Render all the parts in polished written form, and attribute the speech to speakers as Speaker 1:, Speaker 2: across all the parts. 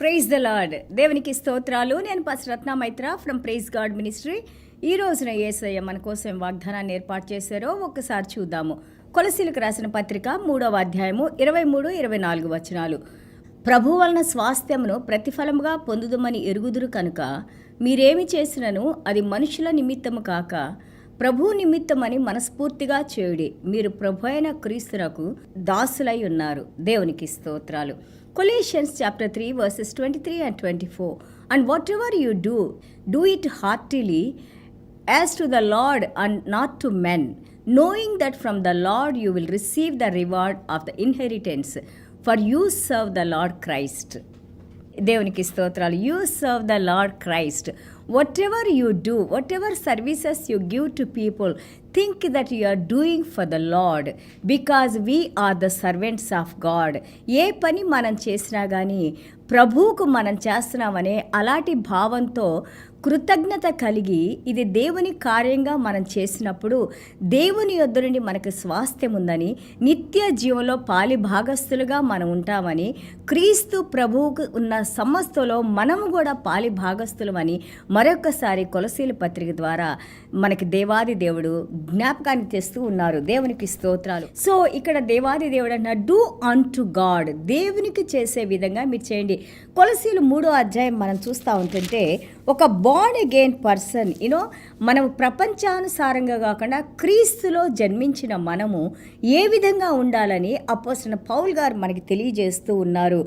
Speaker 1: Praise the lord. దేవునికి స్తోత్రాలు. నేను pastor Ratna Maitra from Praise God Ministry. ఈ రోజున యేసయ్య మన కోసం వాగ్దానాన్ని ఏర్పాటు చేశారో ఒక్కసారి చూద్దాము. కొలసీలకు రాసిన పత్రిక 3వ అధ్యాయము 23-24 వచనాలు. ప్రభు వలన స్వాస్థ్యమును ప్రతిఫలముగా పొందుదమని ఎరుగుదురు కనుక మీరేమి చేసినను అది మనుషుల నిమిత్తము కాక ప్రభు నిమిత్తమని మనస్ఫూర్తిగా చేయుడి. మీరు ప్రభు అయిన క్రీస్తునకు దాసులై ఉన్నారు. దేవునికి స్తోత్రాలు. Colossians chapter 3 verses 23 and 24. And whatever you do it heartily as to the Lord and not to men, knowing that from the Lord you will receive the reward of the inheritance, for you serve the Lord Christ. దేవునికి స్తోత్రాలు. You serve the Lord Christ. Whatever you do, whatever services you give to people, think that you are doing for the Lord because we are the servants of God. ఏ పని మనం చేసినా కానీ ప్రభువుకు మనం చేస్తున్నామనే అలాంటి భావంతో కృతజ్ఞత కలిగి ఇది దేవుని కార్యంగా మనం చేసినప్పుడు దేవుని యొద్ద నుండి మనకు స్వాస్థ్యం ఉందని, నిత్య జీవంలో పాలి భాగస్థులుగా మనం ఉంటామని, క్రీస్తు ప్రభువుకు ఉన్న సమస్తలో మనము కూడా పాలి భాగస్థులమని మరొకసారి కొలసీల పత్రిక ద్వారా మనకి దేవాది దేవుడు జ్ఞాపకాన్ని తెస్తూ ఉన్నారు. దేవునికి స్తోత్రాలు. సో ఇక్కడ దేవాది దేవుడు అన్న డూ అన్ టు గాడ్, దేవునికి చేసే విధంగా మీరు చేయండి. కొలసీలు 3వ అధ్యాయం మనం చూస్తూ ఉంటుంటే ఒక బార్న్ అగైన్ పర్సన్, మనం ప్రపంచానుసారంగా కాకుండా క్రీస్తులో జన్మించిన మనము ఏ విధంగా ఉండాలని అపోస్తలుడైన పౌలు గారు మనకి తెలియజేస్తూ ఉన్నారు.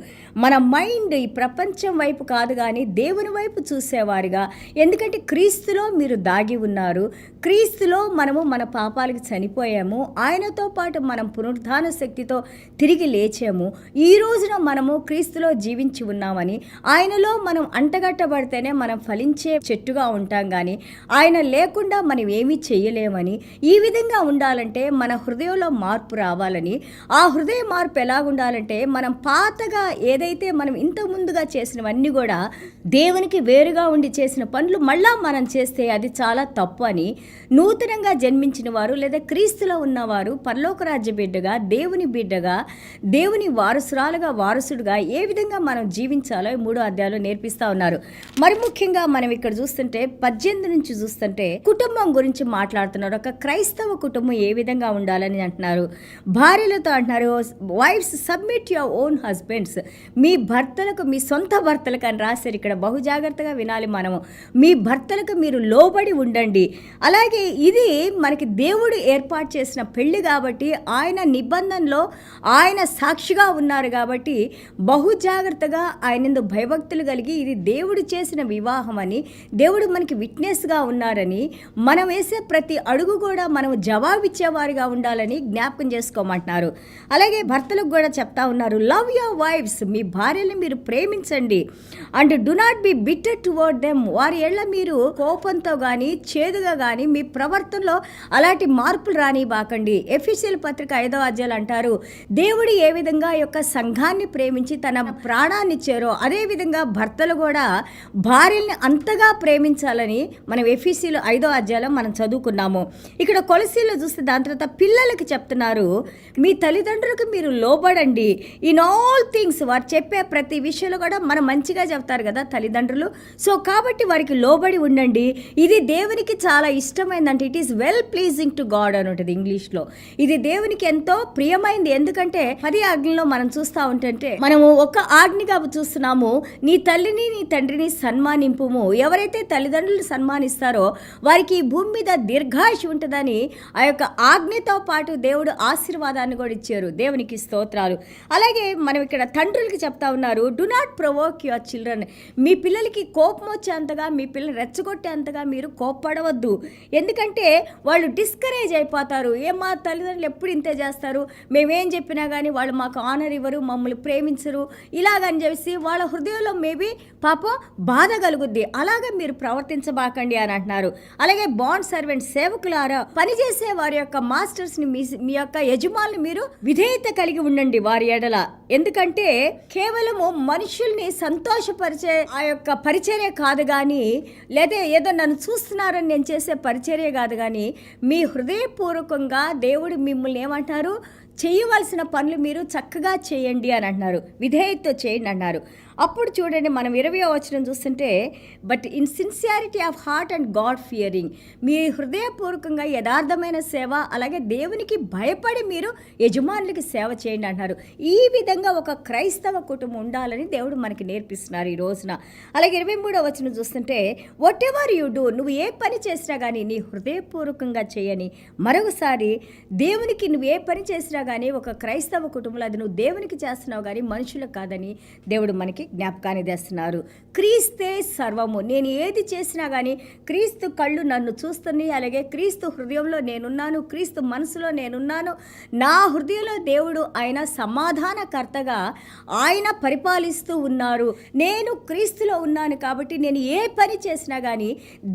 Speaker 1: మన మైండ్ ఈ ప్రపంచం వైపు కాదు కానీ దేవుని వైపు చూసేవారుగా, ఎందుకంటే క్రీస్తులో మీరు దాగి ఉన్నారు. క్రీస్తులో మనము మన పాపాలకు చనిపోయాము, ఆయనతో పాటు మనం పునరుద్ధాన శక్తితో తిరిగి లేచాము. ఈ రోజున మనము క్రీస్తులో జీవించి ఉన్నామని, ఆయనలో మనం అంటగట్టబడితేనే మనం ఫలించే చెట్టుగా ఉంటాం కానీ ఆయన లేకుండా మనం ఏమీ చేయలేమని, ఈ విధంగా ఉండాలంటే మన హృదయంలో మార్పు రావాలని, ఆ హృదయ మార్పు ఎలాగుండాలంటే మనం పాతగా ఏదైతే మనం ఇంత ముందుగా చేసినవన్నీ కూడా దేవునికి వేరుగా ఉండి చేసిన పనులు మళ్ళా మనం చేస్తే అది చాలా తప్పు అని, నూతనంగా జన్మించిన వారు లేదా క్రీస్తులో ఉన్నవారు పరలోక రాజ్య బిడ్డగా, దేవుని బిడ్డగా, దేవుని వారసురాలుగా, వారసుడుగా ఏ విధంగా మనం జీవించాలో 3వ అధ్యాయంలో నేర్పిస్తూ ఉన్నారు. మరి ముఖ్యంగా మనం ఇక్కడ చూస్తుంటే 18 నుంచి చూస్తుంటే కుటుంబం గురించి మాట్లాడుతున్నారు. ఒక క్రైస్తవ కుటుంబం ఏ విధంగా ఉండాలని అంటున్నారు. భార్యలతో అంటున్నారు, wives submit your own husbands, మీ భర్తలకు, మీ సొంత భర్తలకు అని రాశారు. ఇక్కడ బహు జాగ్రత్తగా వినాలి మనము. మీ భర్తలకు మీరు లోబడి ఉండండి. అలాగే ఇది మనకి దేవుడు ఏర్పాటు చేసిన పెళ్లి కాబట్టి, ఆయన నిబంధనలో ఆయన సాక్షిగా ఉన్నారు కాబట్టి బహు జాగ్రత్తగా ఆయన భయభక్తులు కలిగి ఇది దేవుడు చేసిన వివాహం అని, దేవుడు మనకి విట్నెస్గా ఉన్నారని, మనం వేసే ప్రతి అడుగు కూడా మనం జవాబిచ్చేవారిగా ఉండాలని జ్ఞాపకం చేసుకోమంటున్నారు. అలాగే భర్తలకు కూడా చెప్తా ఉన్నారు, లవ్ యువర్ వైఫ్స్, మీ భార్యని మీరు ప్రేమించండి. And do not be bitter towards them, వారి ఏళ్ళ మీరు కోపంతో కానీ చేదుగా కానీ మీ ప్రవర్తనలో అలాంటి మార్పులు రానివ్వకండి. ఎఫెసీయుల పత్రిక 5వ అధ్యాయం అంటారు, దేవుడు ఏ విధంగా యొక్క సంఘాన్ని ప్రేమించి తన ప్రాణాన్ని ఇచ్చారో అదే విధంగా భర్తలు కూడా భార్యల్ని అంతగా ప్రేమించాలని మనం ఎఫెసీయుల 5వ అధ్యాయంలో మనం చదువుకున్నాము. ఇక్కడ కొలసీలో చూస్తే దాని తర్వాత పిల్లలకి చెప్తున్నారు, మీ తల్లిదండ్రులకు మీరు లోబడండి. ఇన్ ఆల్ థింగ్స్, వారు చెప్పే ప్రతి విషయంలో కూడా మనం మంచిగా చెప్తారు కదా తల్లిదండ్రులు. సో కాబట్టి వారికి లోబడి ఉండండి. ఇది దేవునికి చాలా ఇష్టమైందంటే it is well pleasing to God అని ఉంటుంది ఇంగ్లీష్లో. ఇది దేవునికి ఎంతో ప్రియమైంది. ఎందుకంటే 10 ఆజ్ఞల్లో మనం చూస్తూ ఉంటుంటే మనము ఒక ఆజ్ఞగా చూస్తున్నాము, నీ తల్లిని నీ తండ్రిని సన్మానింపుము. ఎవరైతే తల్లిదండ్రులు సన్మానిస్తారో వారికి ఈ భూమి మీద దీర్ఘాయుష్ ఉంటుందని ఆ యొక్క ఆజ్ఞతో పాటు దేవుడు ఆశీర్వాదాన్ని కూడా ఇచ్చారు. దేవునికి స్తోత్రాలు. అలాగే మనం ఇక్కడ తండ్రులకి చెప్తా ఉన్నారు, do not provoke your children, మీ పిల్లలకి కోపం వచ్చేంతగా, మీ పిల్లలు రెచ్చగొట్టేంతగా మీరు కోప్పడవద్దు. ఎందుకంటే వాళ్ళు డిస్కరేజ్ అయిపోతారు. మా తల్లిదండ్రులు ఎప్పుడు ఇంతే చేస్తారు, మేమేం చెప్పినా కానీ వాళ్ళు మాకు ఆనర్ ఇవ్వరు, మమ్మల్ని ప్రేమించరు, ఇలాగని చెప్పేసి వాళ్ళ హృదయంలో మేబీ పాపం బాధ కలుగుద్ది. అలాగే మీరు ప్రవర్తించబాకండి అని అంటున్నారు. అలాగే బాండ్ సర్వెంట్, సేవకులారా, పనిచేసే వారి యొక్క మాస్టర్స్ని, మీ యొక్క యజమానులు మీరు విధేయత కలిగి ఉండండి వారి ఎడల. ఎందుకంటే కేవలము మనుషుల్ని సంతోషపరిచే ఆ యొక్క పరిచర్య కాదు కానీ, లేదా ఏదో నన్ను చూస్తున్నారని నేను చేసే పరిచర్య కాదు కానీ, మీ హృదయపూర్వకంగా దేవుడు మిమ్మల్ని ఏమంటారు, చేయవలసిన పనులు మీరు చక్కగా చేయండి అని అంటున్నారు, విధేయతతో చేయండి అన్నారు. అప్పుడు చూడండి, మనం 20వ వచనం చూస్తుంటే, but in sincerity of heart and God fearing, మీ హృదయపూర్వకంగా యథార్థమైన సేవ, అలాగే దేవునికి భయపడి మీరు యజమానులకి సేవ చేయండి అంటున్నారు. ఈ విధంగా ఒక క్రైస్తవ కుటుంబం ఉండాలని దేవుడు మనకి నేర్పిస్తున్నారు ఈ రోజున. అలాగే 23వ వచనం చూస్తుంటే, వాట్ ఎవర్ యూ డూ, నువ్వు ఏ పని చేసినా కానీ నీ హృదయపూర్వకంగా చేయని. మరొకసారి, దేవునికి నువ్వు ఏ పని చేసినా కానీ ఒక క్రైస్తవ కుటుంబంలో అది నువ్వు దేవునికి చేస్తున్నావు కానీ మనుషులకు కాదని దేవుడు మనకి జ్ఞాపకాన్ని తెస్తున్నారు. క్రీస్తే సర్వము, నేను ఏది చేసినా కానీ క్రీస్తు కళ్ళు నన్ను చూస్తుంది, అలాగే క్రీస్తు హృదయంలో నేనున్నాను, క్రీస్తు మనసులో నేనున్నాను. నా హృదయంలో దేవుడు ఆయన సమాధానకర్తగా ఆయన పరిపాలిస్తూ ఉన్నారు. నేను క్రీస్తులో ఉన్నాను కాబట్టి నేను ఏ పని చేసినా కానీ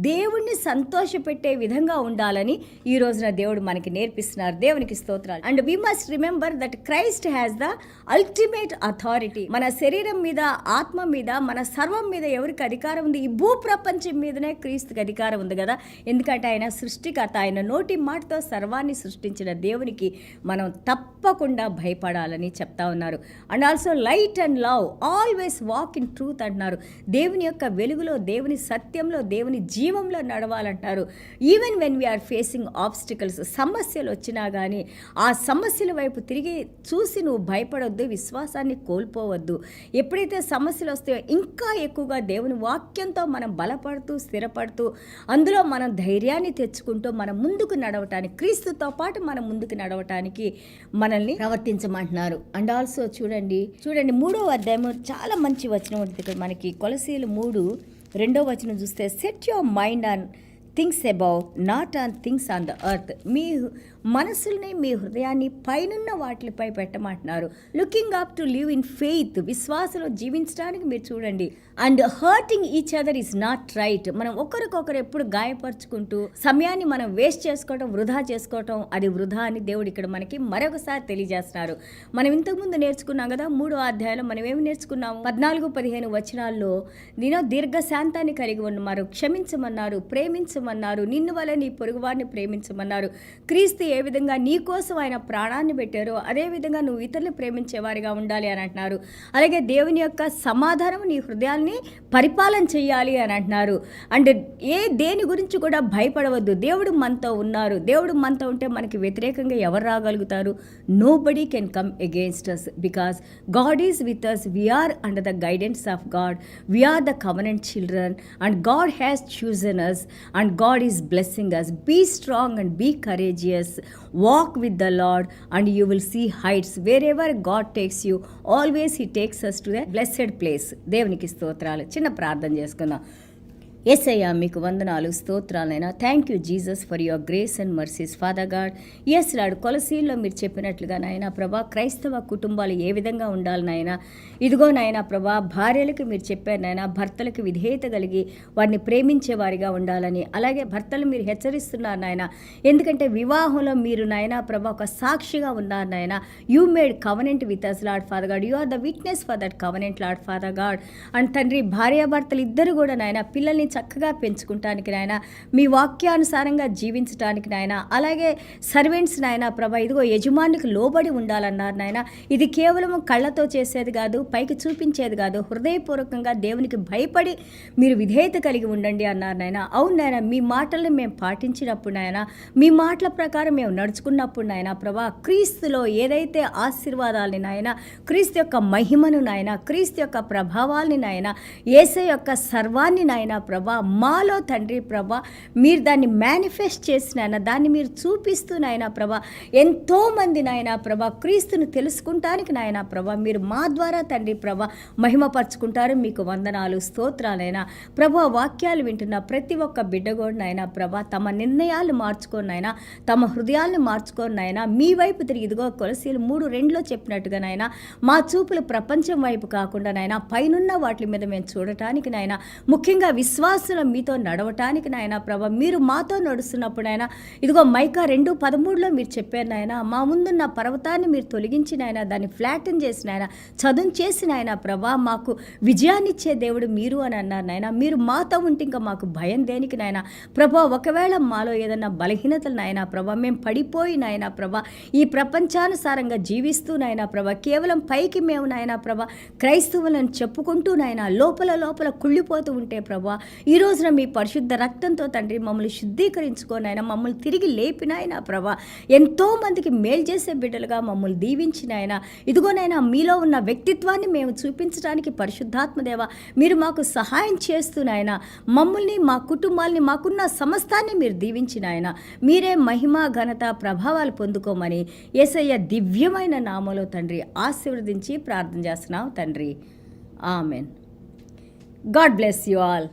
Speaker 1: దేవుణ్ణి సంతోషపెట్టే విధంగా ఉండాలని ఈ రోజున దేవుడు మనకి నేర్పిస్తున్నారు. దేవునికి స్తోత్రాలు. And we must remember that Christ has the ultimate authority. మన శరీరం మీద, ఆత్మ మీద, మన సర్వం మీద ఎవరికి అధికారం ఉంది? ఈ భూ ప్రపంచం మీదనే క్రీస్తుకి అధికారం ఉంది కదా. ఎందుకంటే ఆయన సృష్టికర్త, ఆయన నోటి మాటతో సర్వాన్ని సృష్టించిన దేవునికి మనం తప్పకుండా భయపడాలని చెప్తా ఉన్నారు. And also light and love, always walk in truth అంటున్నారు. దేవుని యొక్క వెలుగులో, దేవుని సత్యంలో, దేవుని జీవంలో నడవాలంటారు. Even when we are facing obstacles, సమస్యలు వచ్చినా కానీ ఆ సమస్యల వైపు తిరిగి చూసి నువ్వు భయపడొద్దు, విశ్వాసాన్ని కోల్పోవద్దు. ఎప్పుడైతే సమస్యలు వస్తాయో ఇంకా ఎక్కువగా దేవుని వాక్యంతో మనం బలపడుతూ, స్థిరపడుతూ, అందులో మనం ధైర్యాన్ని తెచ్చుకుంటూ మనం ముందుకు నడవటానికి, క్రీస్తుతో పాటు మనం ముందుకు నడవటానికి మనల్ని ప్రవర్తించమంటున్నారు. అండ్ ఆల్సో చూడండి 3వ అధ్యాయము చాలా మంచి వచనం ఉంటుంది మనకి. కొలసీలు 3:2 వచనం చూస్తే, set your mind on things about, not on things on the earth. మీ మనసుల్ని, మీ హృదయాన్ని పైనున్న వాటిపై పెట్టమంటున్నారు. Looking up to live in faith, విశ్వాసంలో జీవించడానికి మీరు చూడండి. And hurting each other is not right. మనం ఒకరికొకరు ఎప్పుడు గాయపరుచుకుంటూ సమయాన్ని మనం వేస్ట్ చేసుకోవటం, వృధా చేసుకోవటం, అది వృధా అని దేవుడు ఇక్కడ మనకి మరొకసారి తెలియజేస్తున్నారు. మనం ఇంతకుముందు నేర్చుకున్నాం కదా, 3వ అధ్యాయంలో మనం ఏమి నేర్చుకున్నాము? 14-15 వచనాల్లో నేను దీర్ఘశాంతాన్ని కలిగి ఉన్నమారు, క్షమించమన్నారు, ప్రేమించమన్నారు, నిన్ను వల్ల నీ పొరుగువారిని ప్రేమించమన్నారు. క్రీస్తు ఏ విధంగా నీ కోసం ఆయన ప్రాణాన్ని పెట్టారో అదే విధంగా నువ్వు ఇతరులు ప్రేమించేవారిగా ఉండాలి అని అంటున్నారు. అలాగే దేవుని యొక్క సమాధానం నీ హృదయాల్ని పరిపాలన చేయాలి అని అంటున్నారు. అండ్ దేని గురించి కూడా భయపడవద్దు. దేవుడు మనతో ఉన్నారు. దేవుడు మనతో ఉంటే మనకి వ్యతిరేకంగా ఎవరు రాగలుగుతారు? Nobody can come against us because God is with us. We are under the guidance of God. We are the covenant children and God has chosen us and God is blessing us. Be strong and be courageous. Walk with the Lord and you will see heights. Wherever God takes you, always He takes us to the blessed place. దేవునికి స్తోత్రాలు. చిన్న ప్రార్థన చేసుకుందాం. యేసయ్యా మీకు వందనాలు, స్తోత్రాలైనా. Thank you Jesus for your grace and mercies father God. Yes Lord, కొలసీల్లో మీరు చెప్పినట్లుగా నాయన ప్రభా, క్రైస్తవ కుటుంబాలు ఏ విధంగా ఉండాలి నాయన. ఇదిగో నాయన ప్రభా, భార్యలకు మీరు చెప్పారు నాయన, భర్తలకు విధేయత కలిగి వారిని ప్రేమించే వారిగా ఉండాలని. అలాగే భర్తలు మీరు హెచ్చరిస్తున్నారు నాయన, ఎందుకంటే వివాహంలో మీరు నాయన ప్రభా ఒక సాక్షిగా ఉన్నారు నాయన. You made covenant with us Lord Father God. You are the witness for that covenant Lord Father God. And తండ్రి, భార్యాభర్తలు ఇద్దరు కూడా నాయన పిల్లల్ని చక్కగా పెంచుకుంటానికి నాయన, మీ వాక్యానుసారంగా జీవించడానికి నాయన. అలాగే సర్వెంట్స్ నాయన ప్రభా, ఇదిగో యజమానికి లోబడి ఉండాలన్నారు నాయన. ఇది కేవలం కళ్ళతో చేసేది కాదు, పైకి చూపించేది కాదు, హృదయపూర్వకంగా దేవునికి భయపడి మీరు విధేయత కలిగి ఉండండి అన్నారు నాయన. అవును నాయన, మీ మాటల్ని మేము పాటించినప్పుడు నాయన, మీ మాటల ప్రకారం మేము నడుచుకున్నప్పుడు నాయన ప్రభా, క్రీస్తులో ఏదైతే ఆశీర్వాదాలని నాయన, క్రీస్తు యొక్క మహిమను నాయన, క్రీస్తు యొక్క ప్రభావాల్ని నాయన, యేసయ్య యొక్క సర్వాన్ని నాయన ప్రభా మాలో తండ్రి ప్రభా మీరు దాన్ని మేనిఫెస్ట్ చేసిన దాన్ని మీరు చూపిస్తూ నాయన ప్రభా, ఎంతోమంది నాయన ప్రభా క్రీస్తును తెలుసుకుంటానికి నాయన ప్రభా మీరు మా ద్వారా తండ్రి ప్రభా మహిమపరుచుకుంటారు. మీకు వందనాలు, స్తోత్రాలైనా ప్రభా. వాక్యాలు వింటున్న ప్రతి ఒక్క బిడ్డ కూడా నాయన ప్రభా తమ నిర్ణయాలు మార్చుకోనైనా, తమ హృదయాలను మార్చుకోనైనా, మీ వైపు తిరిగి ఇదిగో కొలసీలు 3:2 చెప్పినట్టుగా నాయన, మా చూపులు ప్రపంచం వైపు కాకుండా నాయన పైనున్న వాటి మీద మేము చూడటానికి నాయన, ముఖ్యంగా విశ్వాస విశ్వాసులం మీతో నడవటానికి నాయన ప్రభా మీరు మాతో నడుస్తున్నప్పుడు నాయన ఇదిగో మైకా 2:13 మీరు చెప్పారు నాయన మా ముందున్న పర్వతాన్ని మీరు తొలగించిన ఆయన దాన్ని ఫ్లాటన్ చేసిన ఆయన చదును చేసిన ఆయన ప్రభా మాకు విజయాన్ని ఇచ్చే దేవుడు మీరు అని అన్నారు నాయన. మీరు మాతో ఉంటే ఇంకా మాకు భయం దేనికి నాయన ప్రభా. ఒకవేళ మాలో ఏదన్నా బలహీనతలు నాయన ప్రభా మేము పడిపోయి నాయన ప్రభా ఈ ప్రపంచానుసారంగా జీవిస్తూ నాయన ప్రభా కేవలం పైకి మేము నాయన ప్రభా క్రైస్తవులను చెప్పుకుంటూ నాయన లోపల లోపల కుళ్ళిపోతూ ఉంటే ప్రభా ఈ రోజున మీ పరిశుద్ధ రక్తంతో తండ్రి మమ్మల్ని శుద్ధీకరించుకోనైనా మమ్మల్ని తిరిగి లేపినాయన ప్రభా ఎంతో మందికి మేలు చేసే బిడ్డలుగా మమ్మల్ని దీవించినాయన. ఇదిగోనైనా మీలో ఉన్న వ్యక్తిత్వాన్ని మేము చూపించడానికి పరిశుద్ధాత్మదేవ మీరు మాకు సహాయం చేస్తున్నాయన. మమ్మల్ని మా కుటుంబాల్ని మాకున్న సమస్తాన్ని మీరు దీవించినాయన. మీరే మహిమ ఘనత ప్రభావాలు పొందుకోమని యేసయ్య దివ్యమైన నామములో తండ్రి ఆశీర్వదించి ప్రార్థన చేస్తున్నాం తండ్రి. Amen. God bless you all.